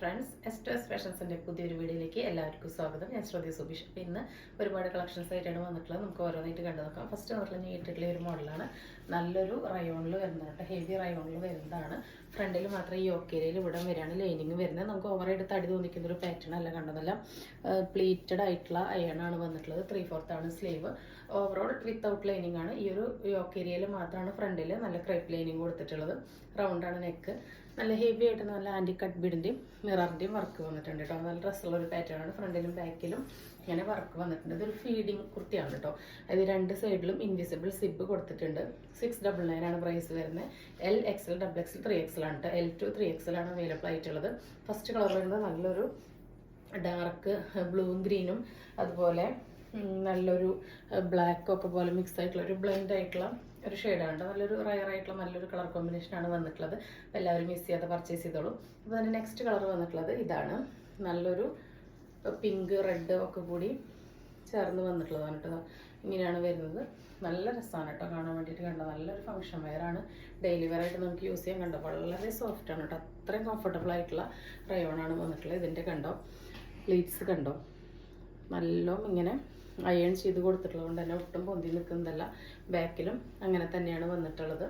Friends എസ്റ്റേഴ്സ് ഫാഷൻസിൻ്റെ പുതിയൊരു വീഡിയോയിലേക്ക് എല്ലാവർക്കും സ്വാഗതം. ഞാൻ ശ്രുതി സുബീഷ്. അപ്പോൾ ഇന്ന് ഒരുപാട് കളക്ഷൻസ് ആയിട്ടാണ് വന്നിട്ടുള്ളത്. നമുക്ക് ഓരോന്നായിട്ട് കണ്ടു നോക്കാം. ഫസ്റ്റ് വന്നിട്ടുള്ള നീട്ടിട്ടുള്ള ഒരു മോഡലാണ്. നല്ലൊരു റയോണിൽ വരുന്നതാണ്, ഹെവി റയോണിൽ വരുന്നതാണ്. ഫ്രണ്ടിൽ മാത്രം ഈ യോക്കേരിയയിൽ ഇവിടെ വരികയാണ് ലൈനിങ് വരുന്നത്. നമുക്ക് ഓവറായിട്ട് തടി തോന്നിക്കുന്ന ഒരു പാറ്റേൺ അല്ല കണ്ടതല്ല, പ്ലീറ്റഡ് ആയിട്ടുള്ള അയണാണ് വന്നിട്ടുള്ളത്. 3/4 ആണ് സ്ലീവ്. ഓവറോൾ വിത്തൗട്ട് ലൈനിങ് ആണ്. ഈ ഒരു യോക്കേരിയയിൽ മാത്രമാണ് ഫ്രണ്ടിൽ നല്ല ക്രേപ്പ് ലൈനിങ് കൊടുത്തിട്ടുള്ളത്. റൗണ്ടാണ് നെക്ക്. നല്ല ഹെവി ആയിട്ട് നല്ല ആൻറ്റി കട്ട് ബീഡിൻ്റെയും മിററിൻ്റെയും വർക്ക് വന്നിട്ടുണ്ട് കേട്ടോ. നല്ല ഡ്രസ്സുള്ള ഒരു പാറ്റേൺ ആണ്. ഫ്രണ്ടിലും ബാക്കിലും ഇങ്ങനെ വർക്ക് വന്നിട്ടുണ്ട്. ഇതൊരു ഫീഡിങ് കുർത്തിയാണ് കേട്ടോ. അത് രണ്ട് സൈഡിലും ഇൻവിസിബിൾ സിബ് കൊടുത്തിട്ടുണ്ട്. 699 ആണ് പ്രൈസ് വരുന്നത്. LXL, XXL, 3XL ആണ് കേട്ടോ. L2 3XL ആണ് അവൈലബിൾ ആയിട്ടുള്ളത്. ഫസ്റ്റ് കളർ വരുന്നത് നല്ലൊരു ഡാർക്ക് ബ്ലൂവും ഗ്രീനും അതുപോലെ നല്ലൊരു ബ്ലാക്കും ഒക്കെ പോലെ മിക്സ് ആയിട്ടുള്ള ഒരു ബ്ലെൻഡ് ആയിട്ടുള്ള ഒരു ഷെയ്ഡാണ്. നല്ലൊരു റയർ ആയിട്ടുള്ള നല്ലൊരു കളർ കോമ്പിനേഷനാണ് വന്നിട്ടുള്ളത്. അപ്പോൾ എല്ലാവരും മിസ് ചെയ്യാതെ പർച്ചേസ് ചെയ്തോളൂ. അപ്പോൾ തന്നെ നെക്സ്റ്റ് കളർ വന്നിട്ടുള്ളത് ഇതാണ്. നല്ലൊരു പിങ്ക് റെഡ് ഒക്കെ കൂടി ചേർന്ന് വന്നിട്ടുള്ളതാണ് കേട്ടോ. ഇങ്ങനെയാണ് വരുന്നത്. നല്ല രസമാണ് കേട്ടോ കാണാൻ വേണ്ടിയിട്ട്. കണ്ടോ, നല്ലൊരു ഫംഗ്ഷൻ വെയറാണ്. ഡെയിലി വെയർ ആയിട്ട് നമുക്ക് യൂസ് ചെയ്യാൻ. കണ്ടോ, വളരെ സോഫ്റ്റ് ആണ് കേട്ടോ. അത്രയും കംഫർട്ടബിൾ ആയിട്ടുള്ള റയോണാണ് വന്നിട്ടുള്ളത്. ഇതിൻ്റെ കണ്ടോ പ്ലീറ്റ്സ് കണ്ടോ, നല്ലോണം ഇങ്ങനെ അയൺ ചെയ്ത് കൊടുത്തിട്ടുള്ളത് കൊണ്ട് തന്നെ ഒട്ടും പൊന്തി നിൽക്കുന്നതല്ല. ബാക്കിലും അങ്ങനെ തന്നെയാണ് വന്നിട്ടുള്ളത്.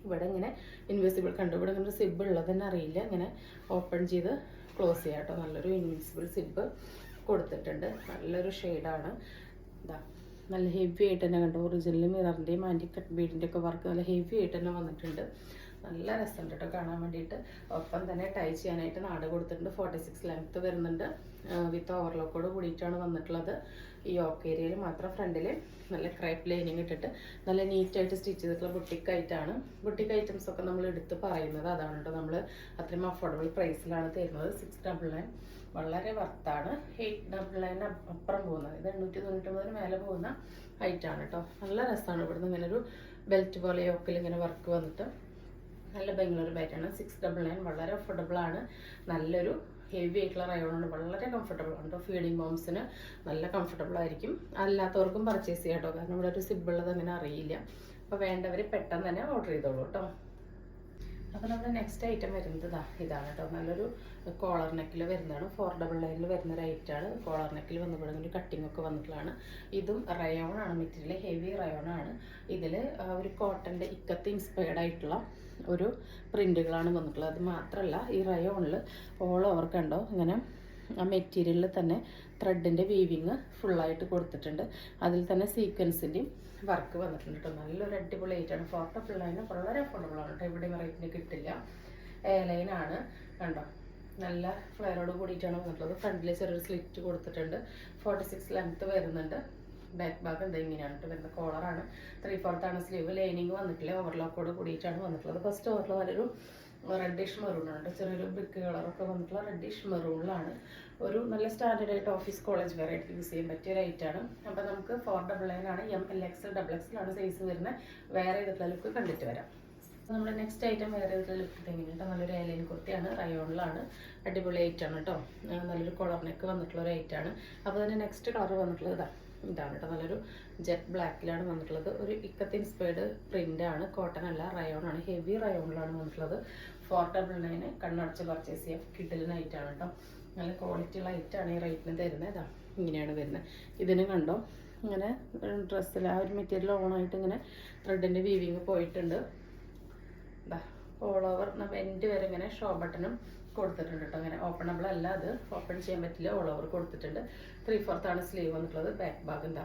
ഇവിടെ ഇങ്ങനെ ഇൻവിസിബിൾ കണ്ടു. ഇവിടെ ഇങ്ങനെ സിബ് ഉള്ളത് തന്നെ അറിയില്ല. ഇങ്ങനെ ഓപ്പൺ ചെയ്ത് ക്ലോസ് ചെയ്യാം കേട്ടോ. നല്ലൊരു ഇൻവിസിബിൾ സിബ് കൊടുത്തിട്ടുണ്ട്. നല്ലൊരു ഷെയ്ഡാണ്. ഇതാ നല്ല ഹെവി ആയിട്ട് തന്നെ കണ്ടു. ഒറിജിനൽ മിററിൻ്റെയും ആൻറ്റി കട്ട് ബീഡിൻ്റെ ഒക്കെ വർക്ക് നല്ല ഹെവി ആയിട്ട് തന്നെ വന്നിട്ടുണ്ട്. നല്ല രസമുണ്ട് കേട്ടോ കാണാൻ വേണ്ടിയിട്ട്. ഒപ്പം തന്നെ ടൈ ചെയ്യാനായിട്ട് നാട് കൊടുത്തിട്ടുണ്ട്. 46 ലെങ്ത്ത് വരുന്നുണ്ട്. വിത്ത് ഓവർലോക്കോട് കൂടിയിട്ടാണ് വന്നിട്ടുള്ളത്. ഈ യോക്ക് ഏരിയയിൽ മാത്രം ഫ്രണ്ടിൽ നല്ല ക്രൈപ്പ് ലൈനിങ് ഇട്ടിട്ട് നല്ല നീറ്റായിട്ട് സ്റ്റിച്ച് ചെയ്തിട്ടുള്ള ബുട്ടിക് ആയിട്ടാണ്. ബുട്ടിക് ഐറ്റംസ് ഒക്കെ നമ്മൾ എടുത്ത് പറയുന്നത് അതാണ് കേട്ടോ. നമ്മൾ അത്രയും അഫോർഡബിൾ പ്രൈസിലാണ് തരുന്നത്. 699 വളരെ വർത്താണ്. 899 അപ്പുറം പോകുന്നത്. ഇത് 899 മേലെ പോകുന്ന ഐറ്റാണ് കേട്ടോ. നല്ല രസമാണ്. ഇവിടുന്ന് ഇങ്ങനെ ഒരു ബെൽറ്റ് പോലെ യോക്കിൽ ഇങ്ങനെ വർക്ക് വന്നിട്ട് നല്ല ഭംഗിയുള്ളൊരു ബാറ്റാണ്. 699 വളരെ അഫോർഡബിൾ ആണ്. നല്ലൊരു ഹെവി ആയിട്ടുള്ള റയോണാണ്. വളരെ കംഫർട്ടബിൾ ആണ് കേട്ടോ. ഫീഡിങ് മോംസിന് നല്ല കംഫർട്ടബിൾ ആയിരിക്കും. അല്ലാത്തവർക്കും പർച്ചേസ് ചെയ്യാം കേട്ടോ. കാരണം ഇവിടെ ഒരു സിബുള്ളത് അങ്ങനെ അറിയില്ല. അപ്പോൾ വേണ്ടവർ പെട്ടെന്ന് തന്നെ ഓർഡർ ചെയ്തോളൂ കേട്ടോ. അപ്പോൾ നമ്മുടെ നെക്സ്റ്റ് ഐറ്റം വരുന്നത് ഇതാണ് കേട്ടോ. നല്ലൊരു കോളർ നെക്കിൽ വരുന്നതാണ്. 499 വരുന്ന ഒരു ഐറ്റാണ്. കോളർ നെക്കിൽ വന്നപ്പോഴെങ്കിൽ കട്ടിംഗ് ഒക്കെ വന്നിട്ടുള്ളതാണ്. ഇതും റയോൺ ആണ് മെറ്റീരിയൽ. ഹെവി റയോൺ ആണ്. ഇതിൽ ഒരു കോട്ടൻ്റെ ഇക്കത്ത് ഇൻസ്പയർഡ് ആയിട്ടുള്ള ഒരു പ്രിൻറ്റുകളാണ് വന്നിട്ടുള്ളത്. അത് മാത്രമല്ല ഈ റയോണിൽ ഓൾ ഓവർ കണ്ടോ ഇങ്ങനെ ആ മെറ്റീരിയലിൽ തന്നെ ത്രെഡിൻ്റെ വീവിങ് ഫുള്ളായിട്ട് കൊടുത്തിട്ടുണ്ട്. അതിൽ തന്നെ സീക്വൻസിൻ്റെയും വർക്ക് വന്നിട്ടുണ്ട് കേട്ടോ. നല്ലൊരു അടിപൊളി ഐറ്റാണ്. 499 വളരെ അഫോർഡബിൾ ആണ് കേട്ടോ. ഇവിടെ റേറ്റിന് കിട്ടില്ല. ലൈനാണ് കണ്ടോ. നല്ല ഫ്ലെയറോട് കൂടിയിട്ടാണ് വന്നിട്ടുള്ളത്. ഫ്രണ്ടിൽ ചെറിയൊരു സ്ലിറ്റ് കൊടുത്തിട്ടുണ്ട്. 46 ലെങ്ത്ത് വരുന്നുണ്ട്. ബാക്ക് ഭാഗം എന്താ ഇങ്ങനെയാണ് കേട്ടോ വരുന്നത്. കോളറാണ്. 3/4 ആണ് സ്ലീവ്. ലൈനിങ് വന്നിട്ടില്ല. ഓവർലോക്കോട് കൂടിയിട്ടാണ് വന്നിട്ടുള്ളത്. ഫസ്റ്റ് ഓവർലോ നല്ലൊരു റെഡിഷ് മെറൂണാണ്. ചെറിയൊരു ബ്രിക്ക് കളറൊക്കെ വന്നിട്ടുള്ള റെഡിഷ് മെറൂണിലാണ്. ഒരു നല്ല സ്റ്റാൻഡേർഡ് ആയിട്ട് ഓഫീസ് കോളേജ് വെയർ ആയിട്ട് യൂസ് ചെയ്യാൻ പറ്റിയ ഒരു ഐറ്റാണ്. അപ്പോൾ നമുക്ക് 499 ആണ്. MLXL, XXL ആണ് സൈസ് വരുന്നത്. വേറെ ചെയ്തിട്ടുള്ള ലുക്ക് കണ്ടിട്ട് വരാം. നമ്മുടെ നെക്സ്റ്റ് ഐറ്റം വേറെ ചെയ്തിട്ടുള്ള ലുക്ക് എങ്ങനെയുണ്ട്. നല്ലൊരു എലൈൻ കുർത്തിയാണ്. റയോണിലാണ്. അടിപൊളി ഐറ്റാണ് കേട്ടോ. നല്ലൊരു കോളർ നെക്ക് വന്നിട്ടുള്ള ഒരു ഐറ്റാണ്. അപ്പോൾ തന്നെ നെക്സ്റ്റ് കളർ വന്നിട്ടുള്ളത് ഇതാണ് കേട്ടോ. നല്ലൊരു ജെറ്റ് ബ്ലാക്കിലാണ് വന്നിട്ടുള്ളത്. ഒരു ഇക്കത്ത് ഇൻസ്പയർഡ് പ്രിൻ്റാണ്. കോട്ടൺ അല്ല, റയോണാണ്. ഹെവി റയോണിലാണ് വന്നിട്ടുള്ളത്. 499 കണ്ണടച്ച് പർച്ചേസ് ചെയ്യാം. കിഡിലിനായിട്ടാണ് കേട്ടോ. നല്ല ക്വാളിറ്റി ഉള്ള ഐറ്റാണ് ഈ റേറ്റിന് തരുന്നത്. ഇതാ ഇങ്ങനെയാണ് വരുന്നത്. ഇതിന് കണ്ടോ ഇങ്ങനെ ഡ്രസ്സിൽ ആ ഒരു മെറ്റീരിയൽ ഓണായിട്ട് ഇങ്ങനെ ത്രെഡിൻ്റെ വീവിങ് പോയിട്ടുണ്ട്. ഇതാ ഓൾ ഓവർ എൻഡ് വരെ ഇങ്ങനെ ഷോ ബട്ടണും കൊടുത്തിട്ടുണ്ട് കേട്ടോ. അങ്ങനെ ഓപ്പണബിൾ അല്ല, അത് ഓപ്പൺ ചെയ്യാൻ പറ്റില്ല. ഓൾ ഓവർ കൊടുത്തിട്ടുണ്ട്. 3/4 ആണ് സ്ലീവ് വന്നിട്ടുള്ളത്. ബാക്ക് ഭാഗം എന്താ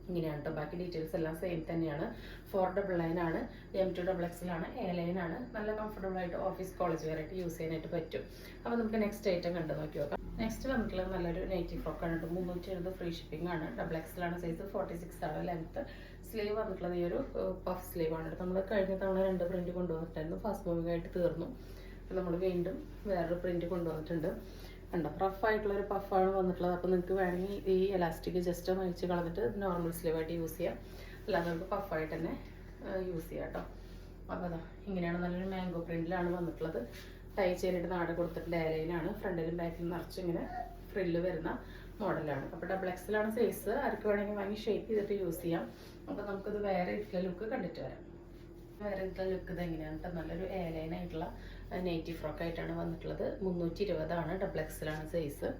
ഇങ്ങനെയാണ് കേട്ടോ. ബാക്കി ഡീറ്റെയിൽസ് എല്ലാം സെയിം തന്നെയാണ്. 499 ആണ്. M2XXL ആണ്. ലൈൻ ആണ്. നല്ല കംഫർട്ടബിൾ ആയിട്ട് ഓഫീസ് കോളേജ് വെയർ ആയിട്ട് യൂസ് ചെയ്യാനായിട്ട് പറ്റും. അപ്പോൾ നമുക്ക് നെക്സ്റ്റ് ഐറ്റം കണ്ടു നോക്കി നോക്കാം. നെക്സ്റ്റ് വന്നിട്ടുള്ളത് നല്ലൊരു നൈറ്റി ഫ്രോക്കാണ് കേട്ടോ. 370 ഫ്രീ ഷിപ്പിംഗ് ആണ്. XXL ആണ് സൈസ്. 46 ആണ് ലെങ്ത്ത്. സ്ലീവ് വന്നിട്ടുള്ളത് ഈ ഒരു പഫ് സ്ലീവ് ആണ്. നമ്മൾ കഴിഞ്ഞ തവണ 2 പ്രിന്റ് കൊണ്ടുവന്നിട്ടായിരുന്നു. ഫാസ്റ്റ് മൂവിംഗ് ആയിട്ട് തീർന്നു. നമ്മൾ വീണ്ടും വേറൊരു പ്രിന്റ് കൊണ്ടുവന്നിട്ടുണ്ട്. കണ്ടോ, റഫ് ആയിട്ടുള്ളൊരു പഫാണ് വന്നിട്ടുള്ളത്. അപ്പോൾ നിങ്ങൾക്ക് വേണമെങ്കിൽ ഈ എലാസ്റ്റിക് ജസ്റ്റ് ഒന്ന് അഴിച്ച് കളഞ്ഞിട്ട് നോർമൽ സ്ലീവായിട്ട് യൂസ് ചെയ്യാം. അല്ലാതെ നമുക്ക് പഫായിട്ട് തന്നെ യൂസ് ചെയ്യാം കേട്ടോ. അപ്പോൾ അതാ ഇങ്ങനെയാണ്. നല്ലൊരു മാംഗോ പ്രിന്റിലാണ് വന്നിട്ടുള്ളത്. ടൈ ചെയ്യാനായിട്ട് നാട് കൊടുത്തിട്ട് ലൈനാണ്. ഫ്രണ്ടിലും ബാക്കിലും നിറച്ച് ഇങ്ങനെ ഫ്രില്ല് വരുന്ന മോഡലാണ്. അപ്പോൾ XXL ആണ് സൈസ്. ആർക്ക് വേണമെങ്കിൽ വാങ്ങി ഷേപ്പ് ചെയ്തിട്ട് യൂസ് ചെയ്യാം. അപ്പോൾ നമുക്കത് വേറെ ഇട്ടുള്ള ലുക്ക് കണ്ടിട്ട് വരാം. വേറെ ലുക്ക് ഇത് എങ്ങനെയാണ് കേട്ടോ. നല്ലൊരു ലൈൻ ആയിട്ടുള്ള നെയ്റ്റി ഫ്രോക്കായിട്ടാണ് വന്നിട്ടുള്ളത്. 320 ഡബിൾ എക്സലാണ് സൈസ്.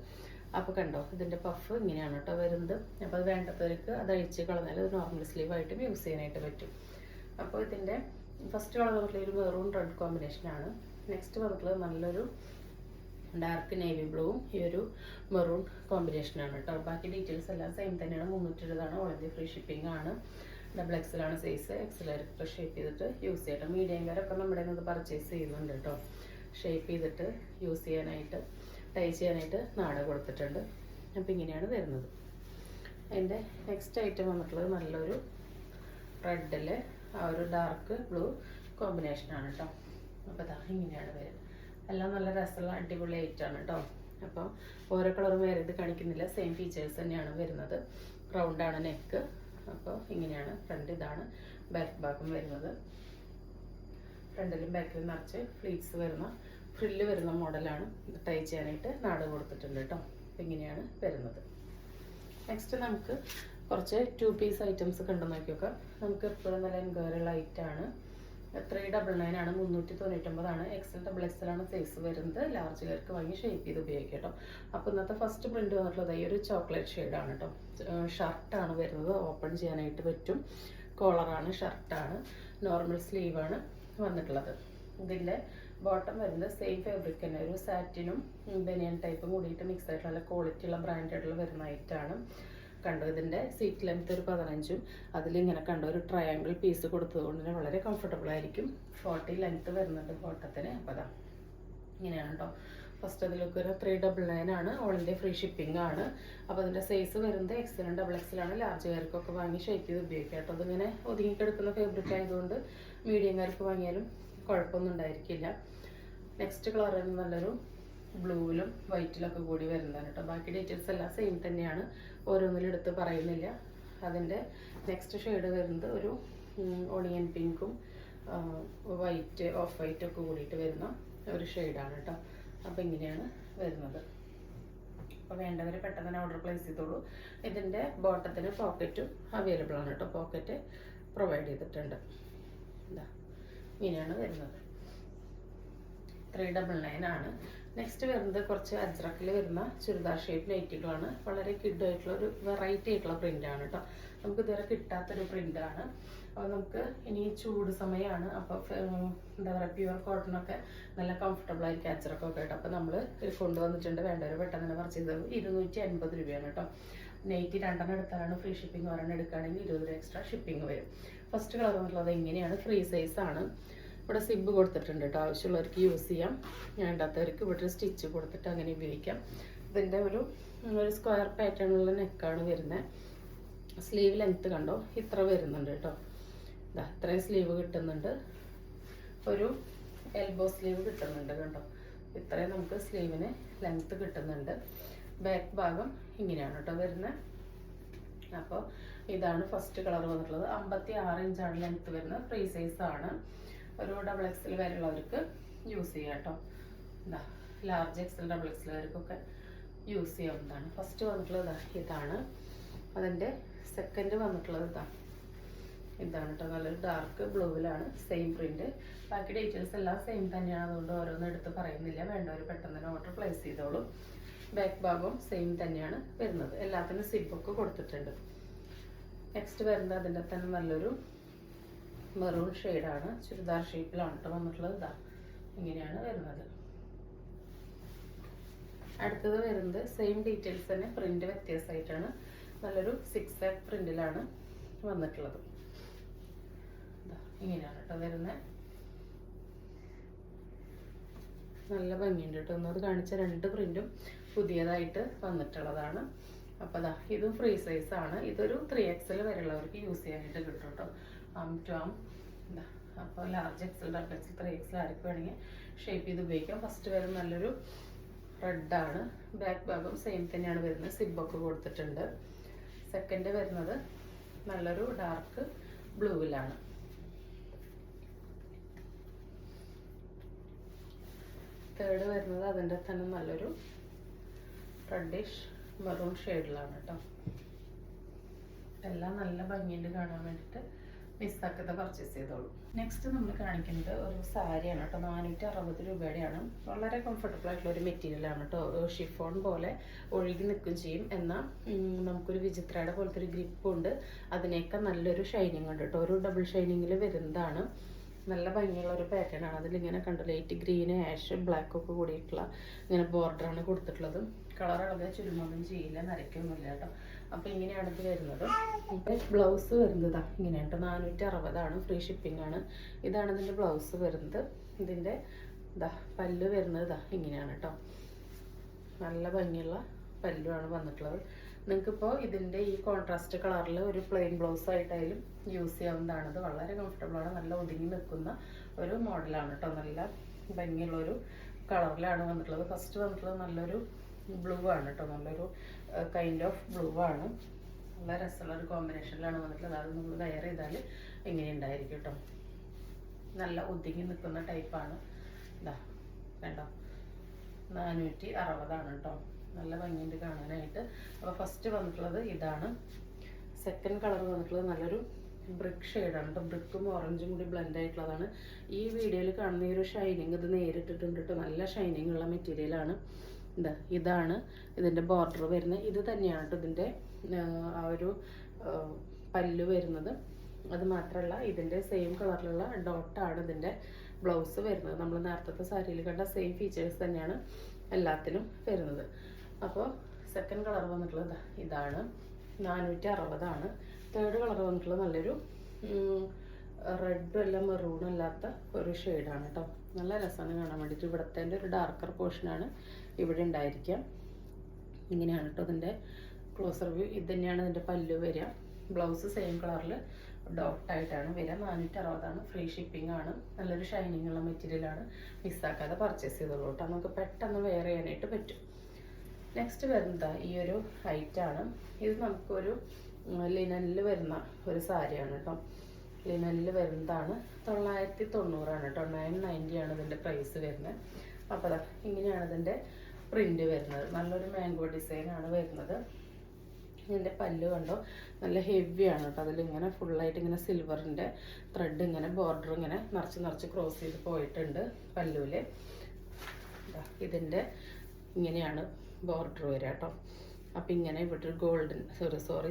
അപ്പോൾ കണ്ടോ, ഇതിൻ്റെ പഫ് ഇങ്ങനെയാണ് കേട്ടോ വരുന്നത്. അപ്പോൾ അത് വേണ്ടവർക്ക് അത് അഴിച്ച് കളഞ്ഞാൽ അത് നോർമൽ സ്ലീവായിട്ടും യൂസ് ചെയ്യാനായിട്ട് പറ്റും. അപ്പോൾ ഇതിൻ്റെ ഫസ്റ്റ് കളർ വന്നിട്ടുള്ള ഒരു മെറൂൺ റെഡ് കോമ്പിനേഷനാണ്. നെക്സ്റ്റ് വന്നിട്ടുള്ളത് നല്ലൊരു ഡാർക്ക് നേവി ബ്ലൂവും ഈ ഒരു മെറൂൺ കോമ്പിനേഷനാണ് കേട്ടോ. ബാക്കി ഡീറ്റെയിൽസ് എല്ലാം സെയിം തന്നെയാണ്. 320 ഓൾ ഇന്ത്യ ഫ്രീ ഷിപ്പിംഗ് ആണ്. ഡബിൾ എക്സലാണ് സൈസ്. എക്സലായിട്ട് ഷേപ്പ് ചെയ്തിട്ട് യൂസ് ചെയ്യട്ടോ. മീഡിയംകാരൊക്കെ നമ്മുടെ നിന്ന് പർച്ചേസ് ചെയ്യുന്നുണ്ട് കേട്ടോ. ഷേപ്പ് ചെയ്തിട്ട് യൂസ് ചെയ്യാനായിട്ട്, ടൈ ചെയ്യാനായിട്ട് നാട കൊടുത്തിട്ടുണ്ട്. അപ്പോൾ ഇങ്ങനെയാണ് വരുന്നത്. അതിൻ്റെ നെക്സ്റ്റ് ഐറ്റം വന്നിട്ടുള്ളത് നല്ലൊരു റെഡിൽ ആ ഒരു ഡാർക്ക് ബ്ലൂ കോമ്പിനേഷനാണ് കേട്ടോ. അപ്പോൾ അതാ ഇങ്ങനെയാണ് വരുന്നത്. എല്ലാം നല്ല രസമുള്ള അടിപൊളി ഐറ്റാണ് കേട്ടോ. അപ്പോൾ ഓരോ കളറും വേറെ ഇത് കാണിക്കുന്നില്ല, സെയിം ഫീച്ചേഴ്സ് തന്നെയാണ് വരുന്നത്. റൗണ്ടാണ് നെക്ക്. അപ്പോൾ ഇങ്ങനെയാണ് ഫ്രണ്ട്. ഇതാണ് ബാക്ക് ഭാഗം വരുന്നത്. ഫ്രണ്ടിലും ബാക്കിലും നിറച്ച് ഫ്ലീറ്റ്സ് വരുന്ന ഫ്രില്ല് വരുന്ന മോഡലാണ്. ഇത് ടൈ ചെയ്യാനായിട്ട് നാട് കൊടുത്തിട്ടുണ്ട് കേട്ടോ. അപ്പോൾ ഇങ്ങനെയാണ് വരുന്നത്. നെക്സ്റ്റ് നമുക്ക് കുറച്ച് 2 പീസ് ഐറ്റംസ് കണ്ടു നോക്കിയൊക്കെ. നമുക്ക് എപ്പോഴും നല്ല എൻക്വയറിയുള്ള ഐറ്റാണ്. 399 ആണ്. 399 എക്സൽ ഡബിൾ എക്സൽ ആണ് സൈസ് വരുന്നത്. ലാർജുകാർക്ക് വാങ്ങി ഷേപ്പ് ചെയ്ത് ഉപയോഗിക്കാം കേട്ടോ. അപ്പോൾ ഇന്നത്തെ ഫസ്റ്റ് പ്രിന്റ് വന്നിട്ടുള്ളത് ഈ ഒരു ചോക്ലേറ്റ് ഷെയ്ഡാണ് കേട്ടോ. ഷർട്ടാണ് വരുന്നത്. ഓപ്പൺ ചെയ്യാനായിട്ട് പറ്റും. കോളറാണ്, ഷർട്ടാണ്, നോർമൽ സ്ലീവാണ് വന്നിട്ടുള്ളത്. ഇതിൻ്റെ ബോട്ടം വരുന്നത് സെയിം ഫാബ്രിക് തന്നെ, ഒരു സാറ്റിനും ബനിയൻ ടൈപ്പും കൂടിയിട്ട് മിക്സ് ആയിട്ടുള്ള നല്ല ക്വാളിറ്റി ഉള്ള ബ്രാൻഡായിട്ടുള്ള വരുന്ന ഐറ്റാണ്. കണ്ടോ, ഇതിൻ്റെ സീറ്റ് ലെങ്ത് ഒരു 15ഉം അതിലിങ്ങനെ കണ്ടോ ഒരു ട്രയാങ്കിൾ പീസ് കൊടുത്തതുകൊണ്ട് തന്നെ വളരെ കംഫർട്ടബിൾ ആയിരിക്കും. 40 ലെങ്ത് വരുന്നുണ്ട് ബോട്ടത്തിന്. അപ്പോൾ അതാ ഇങ്ങനെയാണ് കേട്ടോ. ഫസ്റ്റ് അതിലൊക്കെ ഒരു 399 ആണ്. ഓൾ ഇന്ത്യ ഫ്രീ ഷിപ്പിംഗ് ആണ്. അപ്പോൾ അതിൻ്റെ സൈസ് വരുന്നത് എക്സലും ഡബിൾ എക്സലാണ്. ലാർജുകാർക്കൊക്കെ വാങ്ങി ഷേപ്പ് ചെയ്ത് ഉപയോഗിക്കാം കേട്ടോ. അതിങ്ങനെ ഒതുങ്ങിക്കെടുക്കുന്ന ഫാബ്രിക് ആയതുകൊണ്ട് മീഡിയംകാർക്ക് വാങ്ങിയാലും കുഴപ്പമൊന്നും ഉണ്ടായിരിക്കില്ല. നെക്സ്റ്റ് കളർ നല്ലൊരു ബ്ലൂവിലും വൈറ്റിലൊക്കെ കൂടി വരുന്നതാണ് കേട്ടോ. ബാക്കി ഡീറ്റെയിൽസ് എല്ലാം സെയിം തന്നെയാണ്, ഓരോന്നിലും എടുത്ത് പറയുന്നില്ല. അതിൻ്റെ നെക്സ്റ്റ് ഷെയ്ഡ് വരുന്നത് ഒരു ഓണിയൻ പിങ്കും വൈറ്റ്, ഓഫ് വൈറ്റ് ഒക്കെ കൂടിയിട്ട് വരുന്ന ഒരു ഷെയ്ഡാണ് കേട്ടോ. അപ്പോൾ ഇങ്ങനെയാണ് വരുന്നത്. അപ്പോൾ വേണ്ടവർ പെട്ടെന്ന് തന്നെ ഓർഡർ പ്ലേസ് ചെയ്തോളൂ. ഇതിൻ്റെ ബോട്ടത്തിന് പോക്കറ്റും അവൈലബിൾ ആണ് കേട്ടോ. പോക്കറ്റ് പ്രൊവൈഡ് ചെയ്തിട്ടുണ്ട്. ഇതാ ഇങ്ങനെയാണ് വരുന്നത്. 399 ആണ്. നെക്സ്റ്റ് വരുന്നത് കുറച്ച് അജ്രക്കിൽ വരുന്ന ചുരിദാർ ഷേപ്പ് നൈറ്റികളാണ്. വളരെ കിഡായിട്ടുള്ള ഒരു വെറൈറ്റി ആയിട്ടുള്ള പ്രിൻ്റാണ് കേട്ടോ. നമുക്ക് ഇതുവരെ കിട്ടാത്തൊരു പ്രിൻ്റാണ്. അപ്പോൾ നമുക്ക് ഇനി ചൂട് സമയമാണ്. അപ്പോൾ എന്താ പറയുക, പ്യുവർ കോട്ടണൊക്കെ നല്ല കംഫർട്ടബിൾ ആയിരിക്കും അജ്രക്കൊക്കെ കേട്ടോ. അപ്പോൾ നമ്മൾ കൊണ്ടുവന്നിട്ടുണ്ട്. വേണ്ടവർ പെട്ടെന്ന് തന്നെ പർച്ചേസ് ചെയ്തത് 250 രൂപയാണ് കേട്ടോ. Nightie 2 എടുത്താലാണ് free shipping. 1 എടുക്കുകയാണെങ്കിൽ 20 രൂപ എക്സ്ട്രാ ഷിപ്പിംഗ് വരും. ഫസ്റ്റ് കളർ വന്നിട്ടുള്ളത് ഇങ്ങനെയാണ്. ഫ്രീ സൈസ് ആണ്. ഇവിടെ സിബ് കൊടുത്തിട്ടുണ്ട് കേട്ടോ. ആവശ്യമുള്ളവർക്ക് യൂസ് ചെയ്യാം. വേണ്ടാത്തവർക്ക് ഇവിടെ ഒരു സ്റ്റിച്ച് കൊടുത്തിട്ട് അങ്ങനെ ഉപയോഗിക്കാം. ഇതിൻ്റെ ഒരു സ്ക്വയർ പാറ്റേണുള്ള നെക്കാണ് വരുന്നത്. സ്ലീവ് ലെങ്ത്ത് കണ്ടോ, ഇത്ര വരുന്നുണ്ട് കേട്ടോ. ഇതാ ഇത്രയും സ്ലീവ് കിട്ടുന്നുണ്ട്. ഒരു എൽബോ സ്ലീവ് കിട്ടുന്നുണ്ട് കണ്ടോ. ഇത്രയും നമുക്ക് സ്ലീവിന് ലെങ്ത്ത് കിട്ടുന്നുണ്ട്. ബാക്ക് ഭാഗം ഇങ്ങനെയാണ് കേട്ടോ വരുന്നത്. അപ്പോൾ ഇതാണ് ഫസ്റ്റ് കളർ വന്നിട്ടുള്ളത്. 56 ഇഞ്ചാണ് ലെങ്ത്ത് വരുന്നത്. ഫ്രീ സൈസ് ആണ്. ഒരു ഡബിൾ എക്സൽ വരെയുള്ളവർക്ക് യൂസ് ചെയ്യാം കേട്ടോ. എന്താ ലാർജ് എക്സൽ ഡബിൾ എക്സൽ വരെക്കൊക്കെ യൂസ് ചെയ്യാവുന്നതാണ്. ഫസ്റ്റ് വന്നിട്ടുള്ളത് ഇതാണ്. അതിൻ്റെ സെക്കൻഡ് വന്നിട്ടുള്ളത് ഇതാണ് കേട്ടോ. നല്ലൊരു ഡാർക്ക് ബ്ലൂവിലാണ്. Same print. ബാക്കി ഡീറ്റെയിൽസ് എല്ലാം സെയിം തന്നെയാണ്. അതുകൊണ്ട് ഓരോന്നും എടുത്ത് പറയുന്നില്ല. വേണ്ടവർ പെട്ടെന്ന് തന്നെ ഓർഡർ പ്ലേസ് ചെയ്തോളൂ. ബാക്ക് ഭാഗവും സെയിം തന്നെയാണ് വരുന്നത്. എല്ലാത്തിനും സിബൊക്കെ കൊടുത്തിട്ടുണ്ട്. നെക്സ്റ്റ് വരുന്നത് അതിൻ്റെ തന്നെ നല്ലൊരു മെറൂൺ ഷെയ്ഡാണ്. ചുരിദാർ ഷേപ്പിലാണ് കേട്ടോ വന്നിട്ടുള്ളത്. ഇതാ ഇങ്ങനെയാണ് വരുന്നത്. അടുത്തത് വരുന്നത് സെയിം ഡീറ്റെയിൽസ് തന്നെ, പ്രിന്റ് വ്യത്യാസമായിട്ടാണ്. നല്ലൊരു 6 പ്രിന്റിലാണ് വന്നിട്ടുള്ളത്. ഇങ്ങനെയാണ് കേട്ടോ വരുന്നത്. നല്ല ഭംഗിയുണ്ട് കേട്ടോ. ഒന്നത് കാണിച്ച 2 പ്രിന്റും പുതിയതായിട്ട് വന്നിട്ടുള്ളതാണ്. അപ്പോൾ അതാ ഇതും ഫ്രീ സൈസ് ആണ്. ഇതൊരു 3XL വരെയുള്ളവർക്ക് യൂസ് ചെയ്യാനായിട്ട് കിട്ടും കേട്ടോ. ടു ആം എന്താ. അപ്പോൾ large XL, double Excel, 3XL ആർക്ക് വേണമെങ്കിൽ ഷേപ്പ് ചെയ്ത് ഉപയോഗിക്കാം. ഫസ്റ്റ് വരെ നല്ലൊരു റെഡാണ്. ബാക്ക് ഭാഗം സെയിം തന്നെയാണ് വരുന്നത്. സിബൊക്കെ കൊടുത്തിട്ടുണ്ട്. സെക്കൻഡ് വരുന്നത് നല്ലൊരു ഡാർക്ക് ബ്ലൂവിലാണ്. തേർഡ് വരുന്നത് അതിൻ്റെ തന്നെ നല്ലൊരു റെഡിഷ് മെറൂൺ ഷെയ്ഡിലാണ് കേട്ടോ. എല്ലാം നല്ല ഭംഗിയുണ്ട് കാണാൻ വേണ്ടിയിട്ട്. മിസ്സാക്കാതെ പർച്ചേസ് ചെയ്തോളൂ. നെക്സ്റ്റ് നമ്മൾ കാണിക്കുന്നത് ഒരു സാരിയാണ് കേട്ടോ. 460 രൂപയുടെയാണ്. വളരെ കംഫർട്ടബിൾ ആയിട്ടുള്ള ഒരു മെറ്റീരിയലാണ് കേട്ടോ. ഷിഫോൺ പോലെ ഒഴുകി നിൽക്കും ചെയ്യും. എന്നാൽ നമുക്കൊരു വിചിത്രയുടെ പോലത്തെ ഒരു ഗ്രിപ്പുണ്ട്. അതിനേക്കാൾ നല്ലൊരു ഷൈനിങ് ഉണ്ട് കേട്ടോ. ഒരു ഡബിൾ ഷൈനിങ്ങിൽ വരുന്നതാണ്. നല്ല ഭംഗിയുള്ള ഒരു പാറ്റേൺ ആണ്. അതിലിങ്ങനെ കണ്ടു ലൈറ്റ് ഗ്രീൻ, ആഷ്, ബ്ലാക്ക് ഒക്കെ കൂടിയിട്ടുള്ള ഇങ്ങനെ ബോർഡറാണ് കൊടുത്തിട്ടുള്ളത്. കളർ അളവ് ചുരുമൊന്നും ചെയ്യില്ല, നരയ്ക്കൊന്നുമില്ല കേട്ടോ. അപ്പോൾ ഇങ്ങനെയാണ് ഇത് വരുന്നത്. ഇപ്പം ബ്ലൗസ് വരുന്നത് ഇങ്ങനെയാണ് കേട്ടോ. 460 ഫ്രീ ഷിപ്പിംഗ് ആണ്. ഇതാണ് ഇതിൻ്റെ ബ്ലൗസ് വരുന്നത്. ഇതിൻ്റെ പല്ല് വരുന്നത് ഇങ്ങനെയാണ് കേട്ടോ. നല്ല ഭംഗിയുള്ള പല്ലുമാണ് വന്നിട്ടുള്ളത്. നിങ്ങൾക്കിപ്പോൾ ഇതിൻ്റെ ഈ കോൺട്രാസ്റ്റ് കളറിൽ ഒരു പ്ലെയിൻ ബ്ലൗസ് ആയിട്ടായാലും യൂസ് ചെയ്യാവുന്നതാണ്. ഇത് വളരെ കംഫർട്ടബിളാണ്. നല്ല ഒതുങ്ങി നിൽക്കുന്ന ഒരു മോഡലാണ് കേട്ടോ. നല്ല ഭംഗിയുള്ളൊരു കളറിലാണ് വന്നിട്ടുള്ളത്. ഫസ്റ്റ് വന്നിട്ടുള്ളത് നല്ലൊരു ബ്ലൂ ആണ് കേട്ടോ. നല്ലൊരു കൈൻഡ് ഓഫ് ബ്ലൂ ആണ്. നല്ല രസമുള്ളൊരു കോമ്പിനേഷനിലാണ് വന്നിട്ടുള്ളത്. അത് നമ്മൾ വെയർ ചെയ്താൽ ഇങ്ങനെ ഉണ്ടായിരിക്കും കേട്ടോ. നല്ല ഒതുങ്ങി നിൽക്കുന്ന ടൈപ്പാണ്. ഇതാ കണ്ടോ, 460 കേട്ടോ. നല്ല ഭംഗിയുണ്ട് കാണാനായിട്ട്. അപ്പോൾ ഫസ്റ്റ് വന്നിട്ടുള്ളത് ഇതാണ്. സെക്കൻഡ് കളർ വന്നിട്ടുള്ളത് നല്ലൊരു ബ്രിക്ക് ഷെയ്ഡാണ് കേട്ടോ. ബ്രിക്കും ഓറഞ്ചും കൂടി ബ്ലെൻഡ് ആയിട്ടുള്ളതാണ്. ഈ വീഡിയോയിൽ കാണുന്ന ഈ ഒരു ഷൈനിങ് ഇത് നേരിട്ടിട്ടുണ്ട് കേട്ടോ. നല്ല ഷൈനിങ് ഉള്ള മെറ്റീരിയലാണ്. ഇതാണ് ഇതിൻ്റെ ബോർഡർ വരുന്നത്. ഇത് തന്നെയാണ് കേട്ടോ ഇതിൻ്റെ ആ ഒരു പല്ല് വരുന്നത്. അത് മാത്രമല്ല ഇതിൻ്റെ സെയിം കളറിലുള്ള ഡോട്ടാണ് ഇതിൻ്റെ ബ്ലൗസ് വരുന്നത്. നമ്മൾ നേരത്തെ സാരിയിൽ കണ്ട സെയിം ഫീച്ചേഴ്സ് തന്നെയാണ് എല്ലാത്തിലും വരുന്നത്. അപ്പോൾ സെക്കൻഡ് കളർ വന്നിട്ടുള്ളത് ഇതാണ്. 460. തേർഡ് കളർ വന്നിട്ടുള്ളത് നല്ലൊരു റെഡും അല്ല മെറൂണും അല്ലാത്ത ഒരു ഷെയ്ഡാണ് കേട്ടോ. നല്ല രസമാണ് കാണാൻ വേണ്ടിയിട്ട്. ഇവിടുത്തെ ഒരു ഡാർക്കർ പോർഷനാണ് ഇവിടെ ഉണ്ടായിരിക്കുക. ഇങ്ങനെയാണ് കേട്ടോ ഇതിൻ്റെ ക്ലോസർ വ്യൂ. ഇത് തന്നെയാണ് ഇതിൻ്റെ പല്ലു വരിക. ബ്ലൗസ് സെയിം കളറിൽ ഡോട്ടായിട്ടാണ് വരിക. 460. ഫ്രീ ഷിപ്പിംഗ് ആണ്. നല്ലൊരു ഷൈനിങ് ഉള്ള മെറ്റീരിയലാണ്. മിസ്സാക്കാതെ പർച്ചേസ് ചെയ്തോളൂ കേട്ടോ. നമുക്ക് പെട്ടെന്ന് വെയർ ചെയ്യാനായിട്ട് പറ്റും. നെക്സ്റ്റ് വരുന്നത് ഈ ഒരു ഐറ്റാണ്. ഇത് നമുക്കൊരു ലിനനിൽ വരുന്ന ഒരു സാരിയാണ് കേട്ടോ. ലിനനിൽ വരുന്നതാണ്. 990 കേട്ടോ. 990 ഇതിൻ്റെ പ്രൈസ് വരുന്നത്. അപ്പോൾ ഇങ്ങനെയാണ് ഇതിൻ്റെ പ്രിൻ്റ് വരുന്നത്. നല്ലൊരു മാംഗോ ഡിസൈനാണ് വരുന്നത്. ഇതിൻ്റെ പല്ല് കണ്ടോ, നല്ല ഹെവിയാണ് കേട്ടോ. അതിലിങ്ങനെ ഫുള്ളായിട്ട് ഇങ്ങനെ സിൽവറിൻ്റെ ത്രെഡ് ഇങ്ങനെ ബോർഡർ ഇങ്ങനെ നിറച്ച് ക്രോസ് ചെയ്ത് പോയിട്ടുണ്ട് പല്ലുവിൽ. ഇതിൻ്റെ ഇങ്ങനെയാണ് ബോർഡർ വരിക കേട്ടോ. അപ്പം ഇങ്ങനെ ഇവിടെ ഒരു ഗോൾഡൻ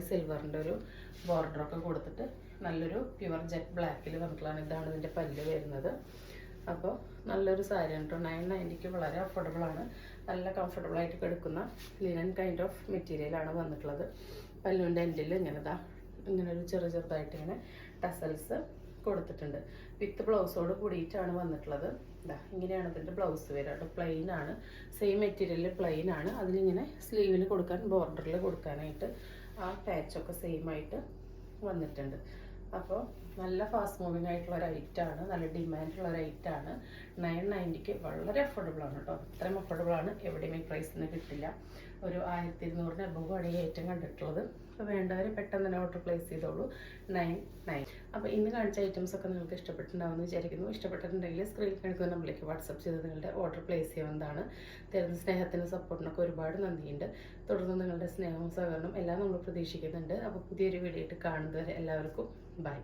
സിൽവറിൻ്റെ ഒരു ബോർഡറൊക്കെ കൊടുത്തിട്ട് നല്ലൊരു പ്യുവർ ജെറ്റ് ബ്ലാക്കിൽ വന്നിട്ടുള്ളതാണ്. ഇതാണ് ഇതിൻ്റെ പല്ല് വരുന്നത്. അപ്പോൾ നല്ലൊരു സാരിയാണ് കേട്ടോ. 990 വളരെ അഫോർഡബിളാണ്. നല്ല കംഫർട്ടബിളായിട്ട് കിടക്കുന്ന ലിനൻ കൈൻഡ് ഓഫ് മെറ്റീരിയലാണ് വന്നിട്ടുള്ളത്. പല്ലുവിൻ്റെ എൻഡിൽ ഇങ്ങനെ ഒരു ചെറുതായിട്ട് ഇങ്ങനെ ടസൽസ് കൊടുത്തിട്ടുണ്ട്. വിത്ത് ബ്ലൗസോട് കൂടിയിട്ടാണ് വന്നിട്ടുള്ളത്. ഇങ്ങനെയാണ് ഇതിൻ്റെ ബ്ലൗസ് വരിക കേട്ടോ. പ്ലെയിൻ ആണ്. സെയിം മെറ്റീരിയൽ പ്ലെയിൻ ആണ്. അതിലിങ്ങനെ സ്ലീവിൽ കൊടുക്കാൻ, ബോർഡറിൽ കൊടുക്കാനായിട്ട് ആ പാച്ചൊക്കെ സെയിം ആയിട്ട് വന്നിട്ടുണ്ട്. അപ്പോൾ നല്ല ഫാസ്റ്റ് മൂവിങ് ആയിട്ടുള്ള ഒരു ഐറ്റാണ്. നല്ല ഡിമാൻഡുള്ള ഒരു ഐറ്റാണ്. 990 വളരെ അഫോർഡബിളാണ് കേട്ടോ. അത്രയും അഫോർഡബിളാണ്. എവിടെയും ഈ പ്രൈസിന് കിട്ടില്ല. ഒരു 1200 അബവ് ആണ് ഈ ഐറ്റം കണ്ടിട്ടുള്ളത്. അപ്പോൾ വേണ്ടവർ പെട്ടെന്ന് തന്നെ ഓർഡർ പ്ലേസ് ചെയ്തോളൂ. 99. അപ്പോൾ ഇന്ന് കാണിച്ച ഐറ്റംസ് ഒക്കെ നിങ്ങൾക്ക് ഇഷ്ടപ്പെട്ടിട്ടുണ്ടാവുമെന്ന് വിചാരിക്കുന്നു. ഇഷ്ടപ്പെട്ടിട്ടുണ്ടെങ്കിൽ സ്ക്രീനിൽ കാണിക്കുന്ന നമ്പറിലേക്ക് വാട്സപ്പ് ചെയ്ത് നിങ്ങളുടെ ഓർഡർ പ്ലേസ് ചെയ്യാവുന്നതാണ്. തരുന്ന സ്നേഹത്തിനും സപ്പോർട്ടിനൊക്കെ ഒരുപാട് നന്ദിയുണ്ട്. തുടർന്ന് നിങ്ങളുടെ സ്നേഹവും സഹകരണം എല്ലാം നമ്മൾ പ്രതീക്ഷിക്കുന്നുണ്ട്. അപ്പോൾ പുതിയൊരു വീഡിയോ ആയിട്ട് കാണുന്നവരെ എല്ലാവർക്കും ബൈ.